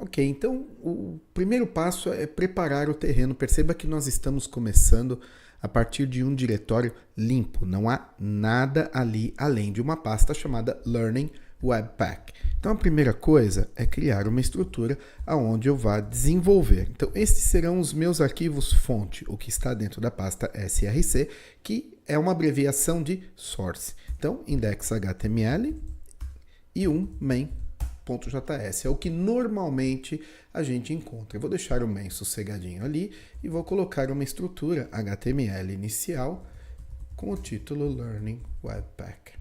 Ok, então o primeiro passo é preparar o terreno. Perceba que nós estamos começando a partir de um diretório limpo. Não há nada ali além de uma pasta chamada Learning Webpack. Então a primeira coisa é criar uma estrutura aonde eu vá desenvolver. Então estes serão os meus arquivos fonte, o que está dentro da pasta src, que é uma abreviação de source. Então index.html e um main.js. É o que normalmente a gente encontra. Eu vou deixar o main sossegadinho ali e vou colocar uma estrutura HTML inicial com o título Learning Webpack.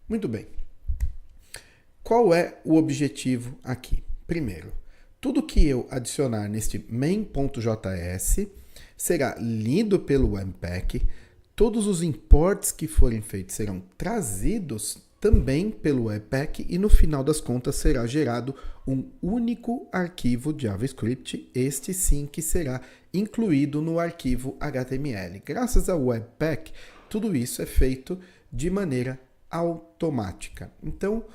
Muito bem. Qual é o objetivo aqui? Primeiro, tudo que eu adicionar neste main.js será lido pelo Webpack. Todos os imports que forem feitos serão trazidos também pelo Webpack e no final das contas será gerado um único arquivo JavaScript, este sim que será incluído no arquivo HTML. Graças ao Webpack, tudo isso é feito de maneira automática. Então,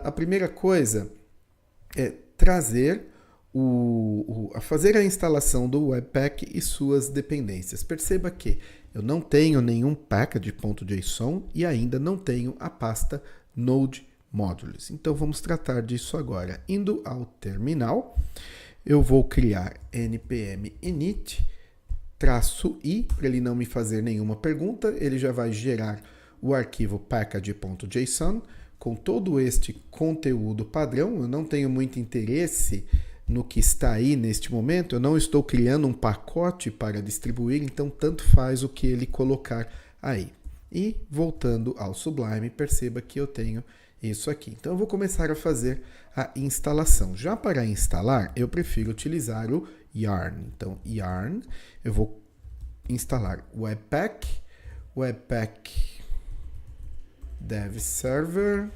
a primeira coisa é trazer fazer a instalação do Webpack e suas dependências. Perceba que eu não tenho nenhum package.json e ainda não tenho a pasta Node Modules. Então vamos tratar disso agora. Indo ao terminal, eu vou criar npm init -i, para ele não me fazer nenhuma pergunta, ele já vai gerar o arquivo package.json com todo este conteúdo padrão. Eu não tenho muito interesse no que está aí neste momento, eu não estou criando um pacote para distribuir, então tanto faz o que ele colocar aí. E voltando ao Sublime, perceba que eu tenho isso aqui. Então eu vou começar a fazer a instalação. Já para instalar, eu prefiro utilizar o Yarn. Então Yarn, eu vou instalar Webpack, Webpack Dev Server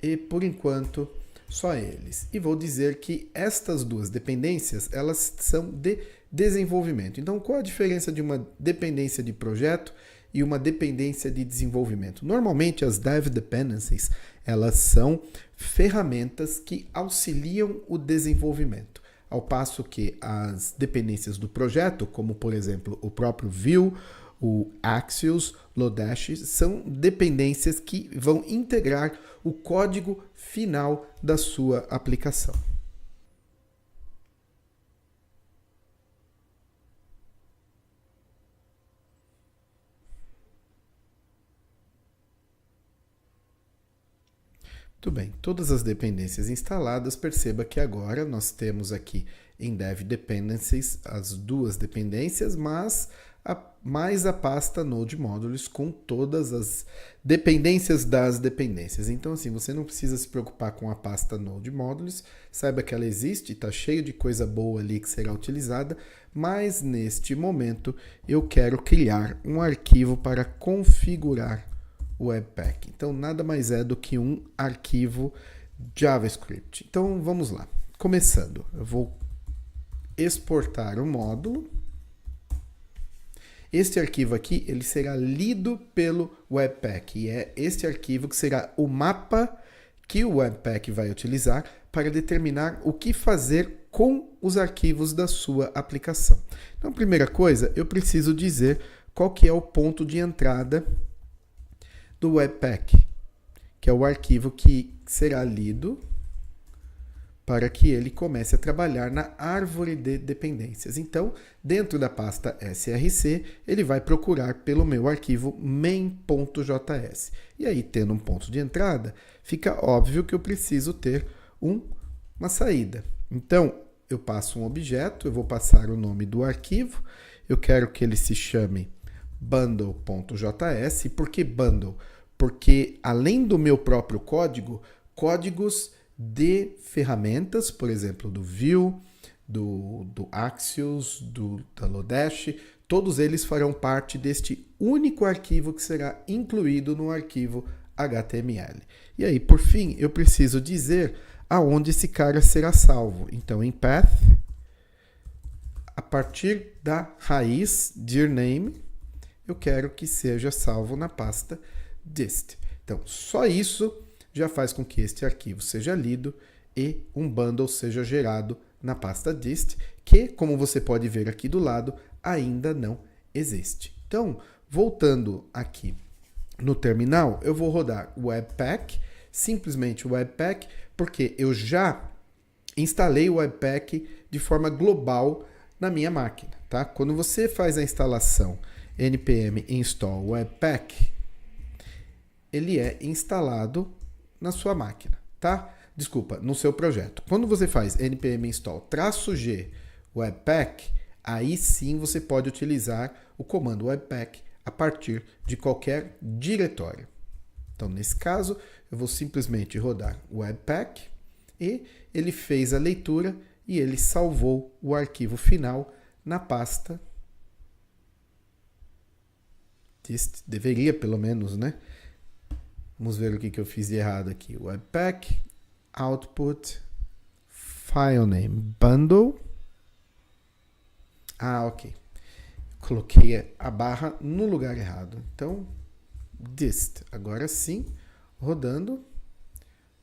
e por enquanto só eles. E vou dizer que estas duas dependências, elas são de desenvolvimento. Então, qual a diferença de uma dependência de projeto e uma dependência de desenvolvimento? Normalmente, as Dev Dependencies, elas são ferramentas que auxiliam o desenvolvimento. Ao passo que as dependências do projeto, como por exemplo o próprio Vue, o Axios, Lodash, são dependências que vão integrar o código final da sua aplicação. Muito bem, todas as dependências instaladas, perceba que agora nós temos aqui em Dev Dependencies as duas dependências, mais a pasta Node Modules com todas as dependências das dependências. Então, assim, você não precisa se preocupar com a pasta Node Modules, saiba que ela existe, está cheio de coisa boa ali que será utilizada, mas neste momento eu quero criar um arquivo para configurar o Webpack. Então, nada mais é do que um arquivo JavaScript. Então, vamos lá. Começando, eu vou exportar o módulo. Este arquivo aqui, ele será lido pelo Webpack, e é este arquivo que será o mapa que o Webpack vai utilizar para determinar o que fazer com os arquivos da sua aplicação. Então, primeira coisa, eu preciso dizer qual que é o ponto de entrada do Webpack, que é o arquivo que será lido para que ele comece a trabalhar na árvore de dependências. Então, dentro da pasta src, ele vai procurar pelo meu arquivo main.js. E aí, tendo um ponto de entrada, fica óbvio que eu preciso ter uma saída. Então, eu passo um objeto, eu vou passar o nome do arquivo, eu quero que ele se chame bundle.js. Por que bundle? Porque, além do meu próprio código, códigos de ferramentas, por exemplo, do Vue, do Axios, da Lodash, todos eles farão parte deste único arquivo que será incluído no arquivo HTML. E aí, por fim, eu preciso dizer aonde esse cara será salvo. Então, em path, a partir da raiz dir name, eu quero que seja salvo na pasta dist. Então, só isso já faz com que este arquivo seja lido e um bundle seja gerado na pasta dist, que, como você pode ver aqui do lado, ainda não existe. Então, voltando aqui no terminal, eu vou rodar o Webpack, simplesmente o Webpack, porque eu já instalei o Webpack de forma global na minha máquina, tá? Quando você faz a instalação npm install webpack, ele é instalado na sua máquina, tá? Desculpa, no seu projeto. Quando você faz npm install -g webpack, aí sim você pode utilizar o comando webpack a partir de qualquer diretório. Então, nesse caso, eu vou simplesmente rodar o webpack e ele fez a leitura e ele salvou o arquivo final na pasta. Deveria, pelo menos, né? Vamos ver o que eu fiz de errado aqui. Webpack, output, filename, bundle. Ah, ok. Coloquei a barra no lugar errado. Então, dist. Agora sim, rodando.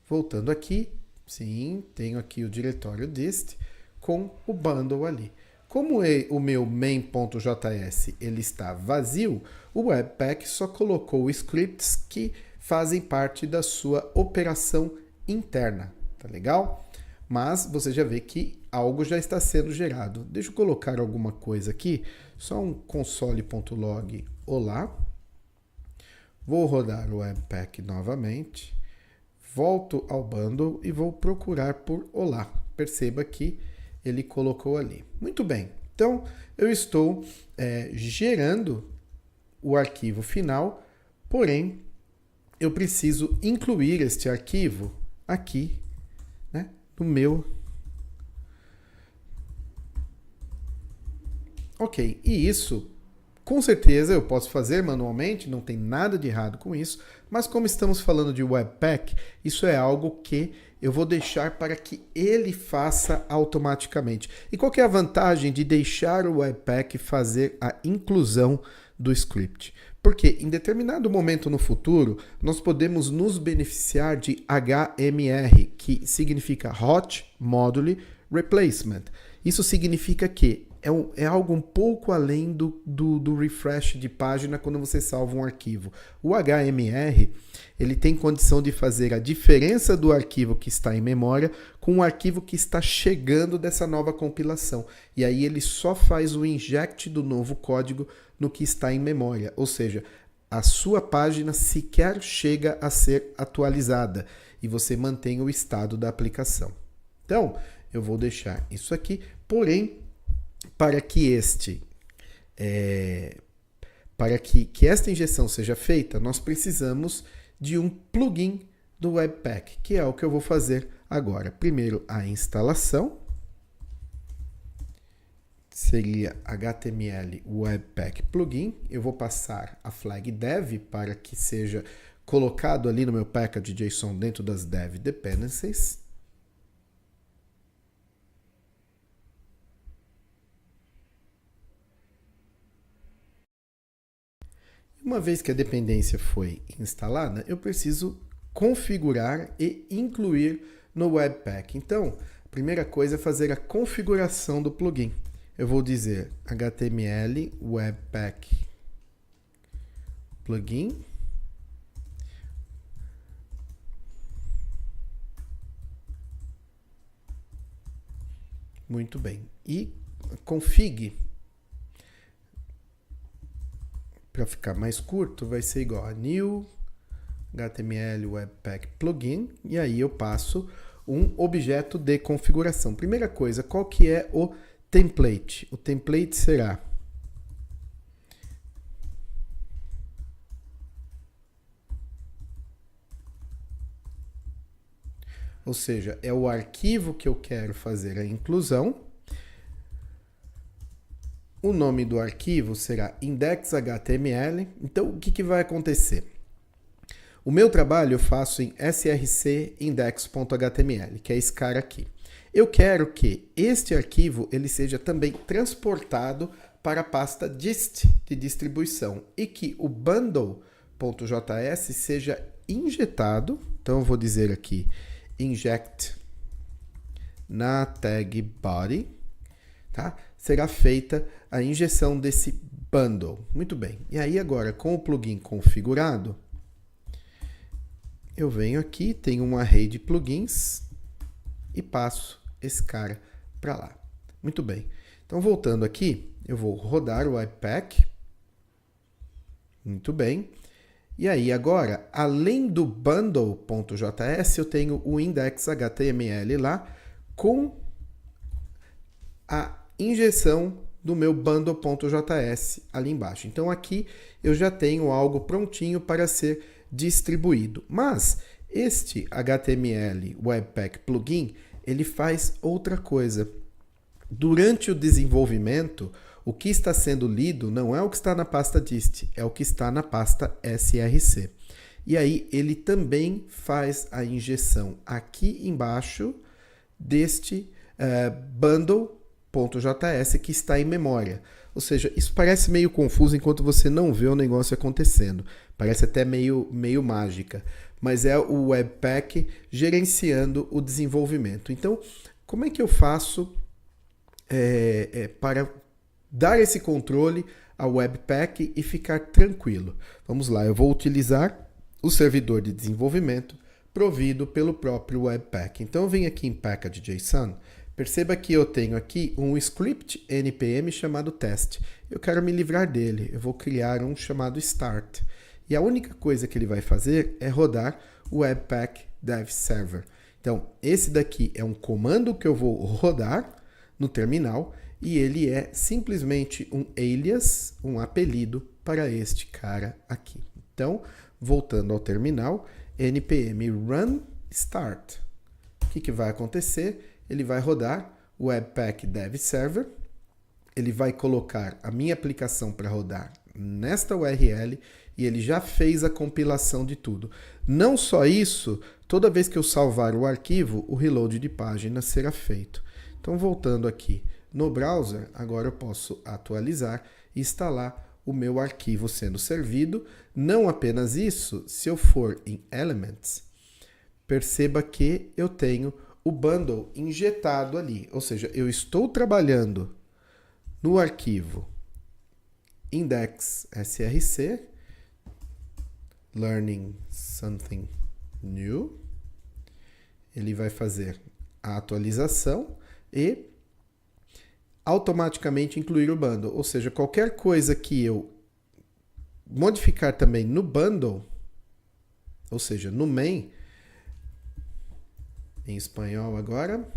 Voltando aqui. Sim, tenho aqui o diretório dist com o bundle ali. Como o meu main.js ele está vazio, o Webpack só colocou scripts que fazem parte da sua operação interna, tá legal? Mas você já vê que algo já está sendo gerado. Deixa eu colocar alguma coisa aqui, só um console.log olá. Vou rodar o Webpack novamente, volto ao bundle e vou procurar por olá. Perceba que ele colocou ali. Muito bem, então eu estou gerando o arquivo final, porém eu preciso incluir este arquivo aqui, né, no meu. Ok, e isso com certeza eu posso fazer manualmente, não tem nada de errado com isso, mas como estamos falando de Webpack, isso é algo que eu vou deixar para que ele faça automaticamente. E qual que é a vantagem de deixar o Webpack fazer a inclusão do script? Porque em determinado momento no futuro, nós podemos nos beneficiar de HMR, que significa Hot Module Replacement. Isso significa que é algo um pouco além do refresh de página quando você salva um arquivo. O HMR, ele tem condição de fazer a diferença do arquivo que está em memória com o arquivo que está chegando dessa nova compilação. E aí ele só faz o inject do novo código no que está em memória. Ou seja, a sua página sequer chega a ser atualizada e você mantém o estado da aplicação. Então, eu vou deixar isso aqui, porém, para que esta injeção seja feita, nós precisamos de um plugin do Webpack, que é o que eu vou fazer agora. Primeiro, a instalação. Seria HTML Webpack Plugin. Eu vou passar a flag dev para que seja colocado ali no meu package JSON dentro das dev dependencies. Uma vez que a dependência foi instalada, eu preciso configurar e incluir no Webpack. Então, a primeira coisa é fazer a configuração do plugin. Eu vou dizer HTML Webpack Plugin. Muito bem. E config, para ficar mais curto, vai ser igual a new HTML Webpack Plugin, e aí eu passo um objeto de configuração. Primeira coisa, qual que é o template? O template será ou seja, é o arquivo que eu quero fazer a inclusão. O nome do arquivo será index.html. Então, o que vai acontecer? O meu trabalho eu faço em src index.html, que é esse cara aqui. Eu quero que este arquivo ele seja também transportado para a pasta dist de distribuição e que o bundle bundle.js seja injetado. Então, eu vou dizer aqui, inject na tag body, tá? Será feita a injeção desse bundle. Muito bem. E aí, agora, com o plugin configurado, eu venho aqui, tenho um array de plugins e passo esse cara para lá. Muito bem. Então, voltando aqui, eu vou rodar o Webpack. Muito bem. E aí, agora, além do bundle.js, eu tenho o index.html lá com a injeção do meu bundle.js ali embaixo. Então, aqui eu já tenho algo prontinho para ser distribuído. Mas este HTML Webpack Plugin, ele faz outra coisa. Durante o desenvolvimento, o que está sendo lido não é o que está na pasta dist, é o que está na pasta src. E aí ele também faz a injeção aqui embaixo deste bundle.js que está em memória. Ou seja, isso parece meio confuso enquanto você não vê o negócio acontecendo. Parece até meio mágica. Mas é o Webpack gerenciando o desenvolvimento. Então, como é que eu faço para dar esse controle ao Webpack e ficar tranquilo? Vamos lá, eu vou utilizar o servidor de desenvolvimento provido pelo próprio Webpack. Então, eu venho aqui em package.json. Perceba que eu tenho aqui um script npm chamado test. Eu quero me livrar dele. Eu vou criar um chamado start. E a única coisa que ele vai fazer é rodar o Webpack Dev Server. Então, esse daqui é um comando que eu vou rodar no terminal e ele é simplesmente um alias, um apelido para este cara aqui. Então, voltando ao terminal, npm run start. O que vai acontecer? Ele vai rodar o Webpack Dev Server, ele vai colocar a minha aplicação para rodar nesta URL e ele já fez a compilação de tudo. Não só isso, toda vez que eu salvar o arquivo, o reload de página será feito. Então, voltando aqui no browser, agora eu posso atualizar e instalar o meu arquivo sendo servido. Não apenas isso, se eu for em Elements, perceba que eu tenho o bundle injetado ali. Ou seja, eu estou trabalhando no arquivo index.src, learning something new. Ele vai fazer a atualização e automaticamente incluir o bundle. Ou seja, qualquer coisa que eu modificar também no bundle, ou seja, no main, em espanhol agora,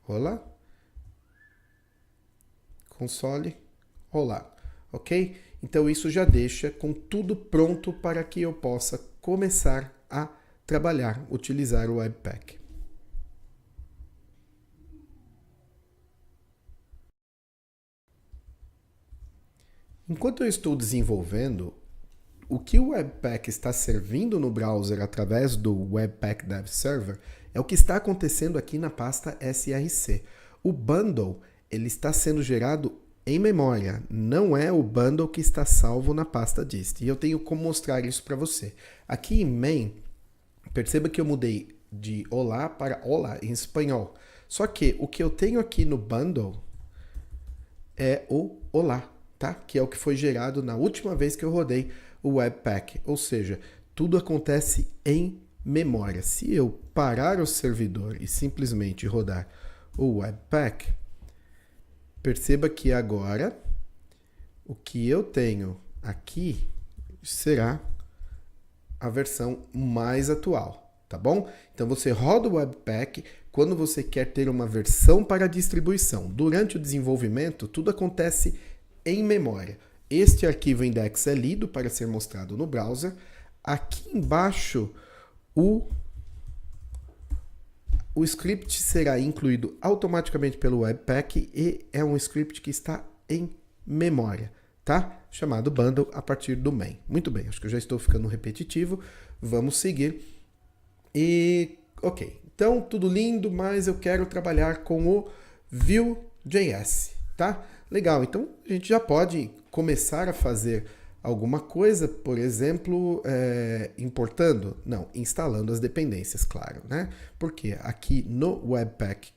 olá, console, olá, ok? Então isso já deixa com tudo pronto para que eu possa começar a trabalhar, utilizar o Webpack. Enquanto eu estou desenvolvendo, o que o Webpack está servindo no browser através do Webpack Dev Server é o que está acontecendo aqui na pasta src. O bundle ele está sendo gerado em memória, não é o bundle que está salvo na pasta dist. E eu tenho como mostrar isso para você. Aqui em main, perceba que eu mudei de olá para olá em espanhol. Só que o que eu tenho aqui no bundle é o olá, tá? Que é o que foi gerado na última vez que eu rodei o Webpack. Ou seja, tudo acontece em memória. Se eu parar o servidor e simplesmente rodar o Webpack, perceba que agora o que eu tenho aqui será a versão mais atual, tá bom? Então você roda o Webpack quando você quer ter uma versão para distribuição. Durante o desenvolvimento, tudo acontece em memória. Este arquivo index é lido para ser mostrado no browser. Aqui embaixo, o script será incluído automaticamente pelo Webpack e é um script que está em memória, tá? Chamado bundle a partir do main. Muito bem, acho que eu já estou ficando repetitivo. Vamos seguir. E, ok. Então, tudo lindo, mas eu quero trabalhar com o Vue.js, tá? Legal, então a gente já pode começar a fazer alguma coisa, por exemplo, importando? Não, instalando as dependências, claro, né? Porque aqui no Webpack,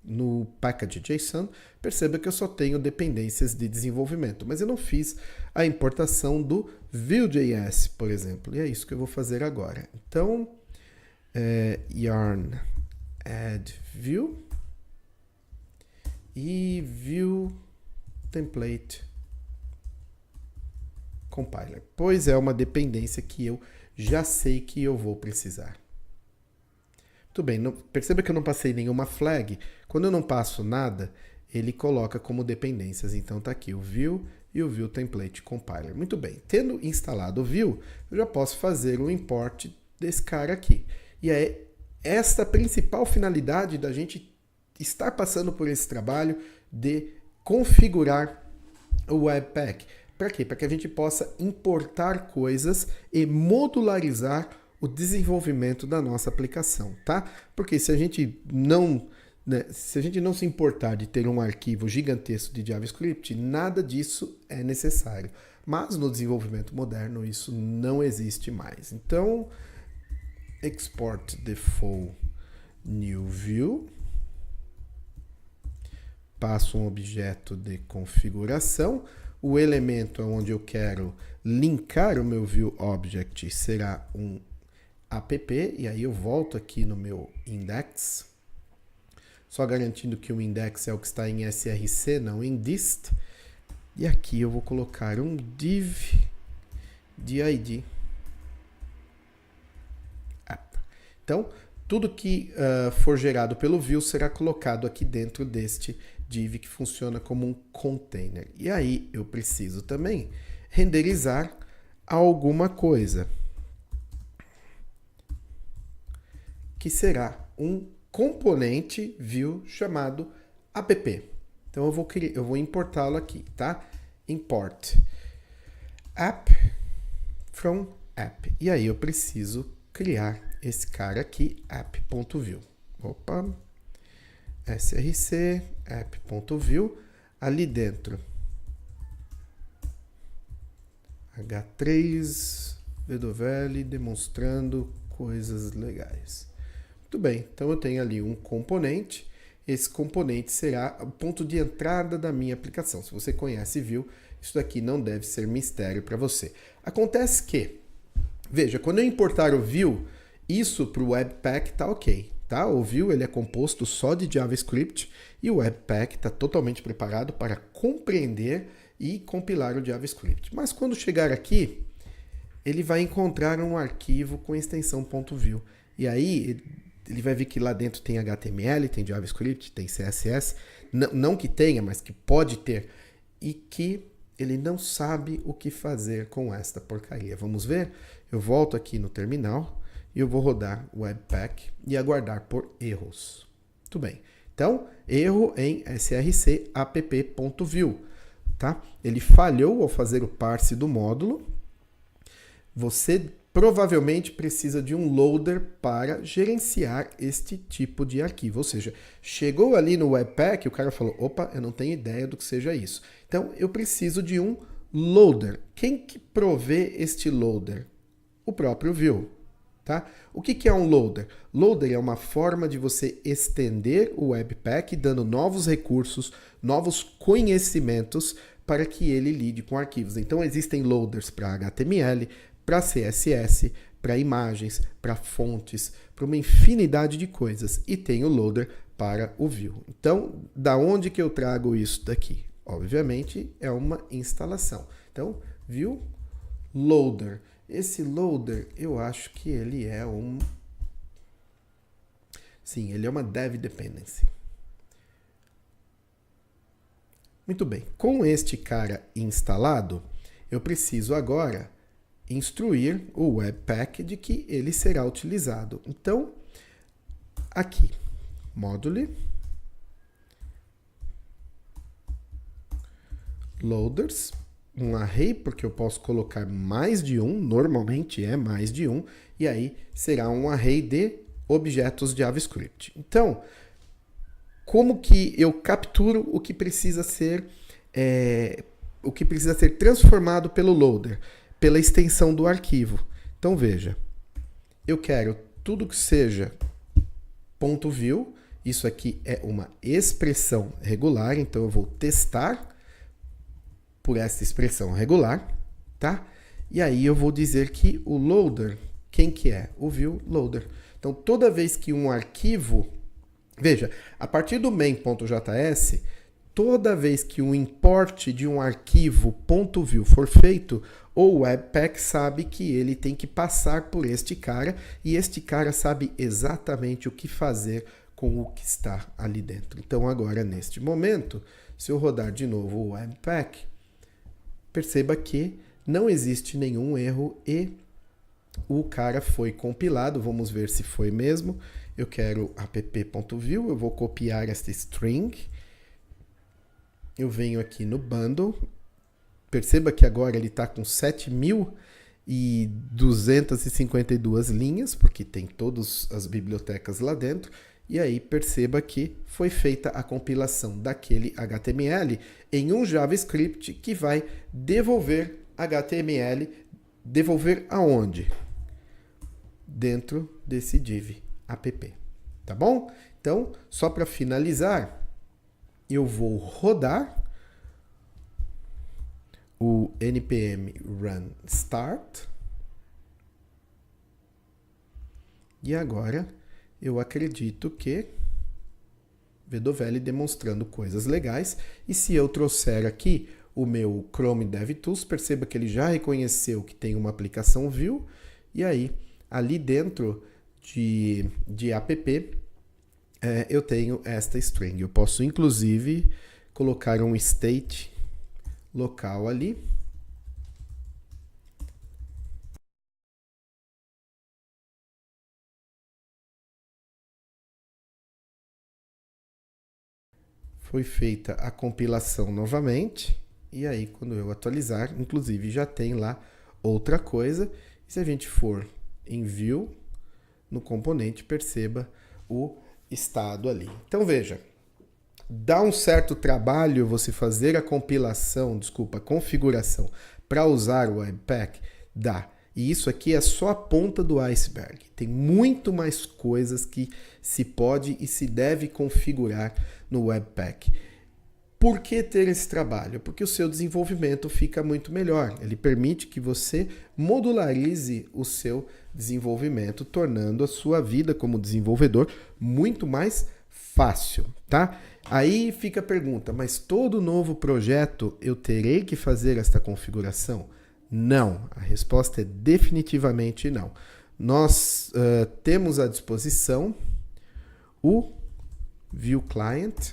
no package.json, perceba que eu só tenho dependências de desenvolvimento, mas eu não fiz a importação do Vue.js, por exemplo, e é isso que eu vou fazer agora. Então, yarn add Vue e Vue template compiler, pois é uma dependência que eu já sei que eu vou precisar. Muito bem, perceba que eu não passei nenhuma flag. Quando eu não passo nada, ele coloca como dependências. Então está aqui o Vue e o Vue template compiler. Muito bem, tendo instalado o Vue, eu já posso fazer o import desse cara aqui. E é esta a principal finalidade da gente estar passando por esse trabalho de configurar o Webpack. Para quê? Para que a gente possa importar coisas e modularizar o desenvolvimento da nossa aplicação, tá? Porque se a gente não se importar de ter um arquivo gigantesco de JavaScript, nada disso é necessário. Mas no desenvolvimento moderno isso não existe mais. Então, export default new view, passo um objeto de configuração. O elemento onde eu quero linkar o meu view object será um app, e aí eu volto aqui no meu index, só garantindo que o index é o que está em src, não em dist, e aqui eu vou colocar um div de id app. Então, tudo que for gerado pelo Vue será colocado aqui dentro deste div que funciona como um container. E aí eu preciso também renderizar alguma coisa, que será um componente Vue chamado app. Então eu vou importá-lo aqui, tá? Import app from app. E aí eu preciso criar esse cara aqui, app.vue. Opa, src app.vue, ali dentro h3 wwl demonstrando coisas legais. Muito bem, então eu tenho ali um componente. Esse componente será o ponto de entrada da minha aplicação. Se você conhece Vue, isso daqui não deve ser mistério para você. Acontece que, veja, quando eu importar o Vue, isso para o Webpack está ok. Tá? O Vue ele é composto só de JavaScript e o Webpack está totalmente preparado para compreender e compilar o JavaScript. Mas quando chegar aqui, ele vai encontrar um arquivo com extensão .vue. E aí ele vai ver que lá dentro tem HTML, tem JavaScript, tem CSS. Não que tenha, mas que pode ter. E que ele não sabe o que fazer com esta porcaria. Vamos ver? Eu volto aqui no terminal. E eu vou rodar o Webpack e aguardar por erros. Muito bem. Então, erro em src app.vue. Tá? Ele falhou ao fazer o parse do módulo. Você provavelmente precisa de um loader para gerenciar este tipo de arquivo. Ou seja, chegou ali no Webpack, o cara falou, opa, eu não tenho ideia do que seja isso. Então, eu preciso de um loader. Quem que provê este loader? O próprio Vue. Tá? O que é um loader? Loader é uma forma de você estender o Webpack, dando novos recursos, novos conhecimentos para que ele lide com arquivos. Então existem loaders para HTML, para CSS, para imagens, para fontes, para uma infinidade de coisas. E tem o loader para o Vue. Então, da onde que eu trago isso daqui? Obviamente, é uma instalação. Então, Vue Loader. Esse loader, eu acho que ele é sim, ele é uma dev dependency. Muito bem. Com este cara instalado, eu preciso agora instruir o Webpack de que ele será utilizado. Então, aqui, module, loaders, um array, porque eu posso colocar mais de um, normalmente é mais de um, e aí será um array de objetos JavaScript. Então, como que eu capturo o que precisa ser o que precisa ser transformado pelo loader, pela extensão do arquivo. Então veja, eu quero tudo que seja .view, isso aqui é uma expressão regular, então eu vou testar por essa expressão regular, tá? E aí eu vou dizer que o loader, quem que é? O view loader. Então toda vez que um arquivo, veja, a partir do main.js, toda vez que um import de um arquivo .view for feito, o Webpack sabe que ele tem que passar por este cara, e este cara sabe exatamente o que fazer com o que está ali dentro. Então agora, neste momento, se eu rodar de novo o Webpack, perceba que não existe nenhum erro e o cara foi compilado. Vamos ver se foi mesmo. Eu quero app.view, eu vou copiar esta string. Eu venho aqui no bundle. Perceba que agora ele está com 7.252 linhas, porque tem todas as bibliotecas lá dentro. E aí perceba que foi feita a compilação daquele HTML em um JavaScript que vai devolver HTML. Devolver aonde? Dentro desse div app. Tá bom? Então, só para finalizar, eu vou rodar o npm run start. E agora eu acredito que Vedovelli demonstrando coisas legais. E se eu trouxer aqui o meu Chrome DevTools, perceba que ele já reconheceu que tem uma aplicação Vue. E aí, ali dentro de app, eu tenho esta string. Eu posso, inclusive, colocar um state local ali. Foi feita a compilação novamente. E aí, quando eu atualizar, inclusive já tem lá outra coisa. E se a gente for em View, no componente, perceba o estado ali. Então veja, dá um certo trabalho você fazer a configuração para usar o Webpack? Dá. E isso aqui é só a ponta do iceberg. Tem muito mais coisas que se pode e se deve configurar no Webpack. Por que ter esse trabalho? Porque o seu desenvolvimento fica muito melhor. Ele permite que você modularize o seu desenvolvimento, tornando a sua vida como desenvolvedor muito mais fácil, tá? Aí fica a pergunta, mas todo novo projeto eu terei que fazer esta configuração? Não, a resposta é definitivamente não. Nós temos à disposição o Vue Client,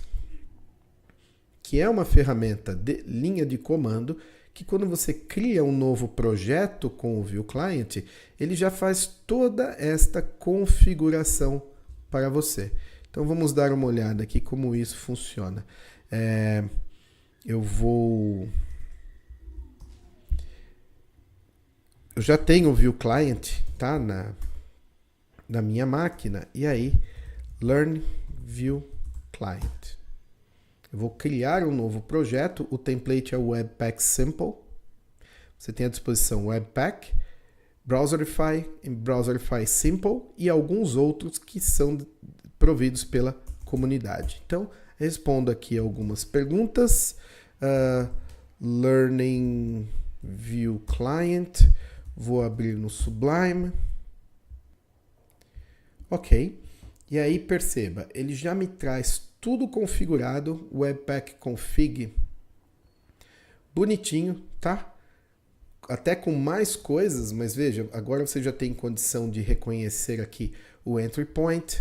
que é uma ferramenta de linha de comando, que quando você cria um novo projeto com o Vue Client, ele já faz toda esta configuração para você. Então vamos dar uma olhada aqui como isso funciona. Eu já tenho o Vue Client, tá, na minha máquina, e aí Learn Vue Client. Eu vou criar um novo projeto, o template é o Webpack Simple. Você tem à disposição Webpack, Browserify e Browserify Simple e alguns outros que são providos pela comunidade. Então, respondo aqui algumas perguntas. Learning Vue Client, vou abrir no Sublime. Ok, e aí perceba, ele já me traz tudo configurado, Webpack Config, bonitinho, tá? Até com mais coisas, mas veja, agora você já tem condição de reconhecer aqui o Entry Point,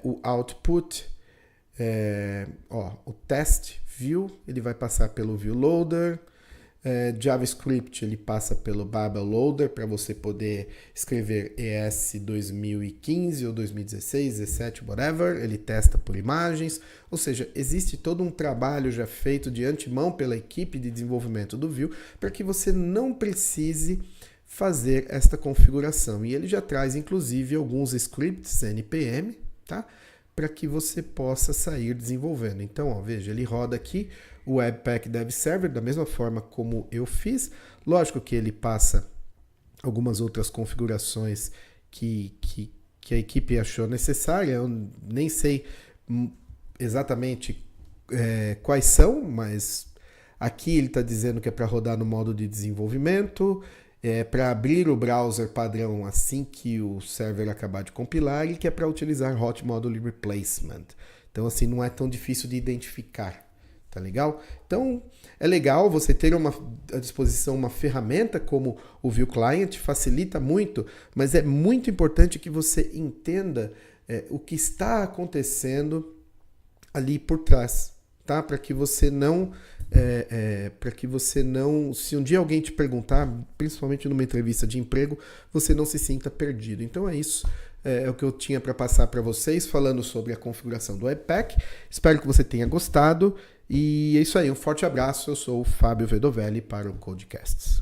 o Output, o Test View, ele vai passar pelo View Loader, JavaScript ele passa pelo Babel Loader para você poder escrever ES 2015 ou 2016, 17, whatever, ele testa por imagens, ou seja, existe todo um trabalho já feito de antemão pela equipe de desenvolvimento do Vue para que você não precise fazer esta configuração. E ele já traz inclusive alguns scripts NPM, tá? para que você possa sair desenvolvendo. Então, ó, veja, ele roda aqui o Webpack Dev Server da mesma forma como eu fiz. Lógico que ele passa algumas outras configurações que a equipe achou necessária. Eu nem sei exatamente quais são, mas aqui ele está dizendo que é para rodar no modo de desenvolvimento, para abrir o browser padrão assim que o server acabar de compilar e que é para utilizar Hot Module Replacement. Então, assim, não é tão difícil de identificar. Tá legal? Então, é legal você ter à disposição uma ferramenta como o Vue Client, facilita muito, mas é muito importante que você entenda o que está acontecendo ali por trás, tá? Para que você não, se um dia alguém te perguntar, principalmente numa entrevista de emprego, você não se sinta perdido. Então é isso. É o que eu tinha para passar para vocês, falando sobre a configuração do Webpack. Espero que você tenha gostado. E é isso aí, um forte abraço. Eu sou o Fábio Vedovelli para o Codecasts.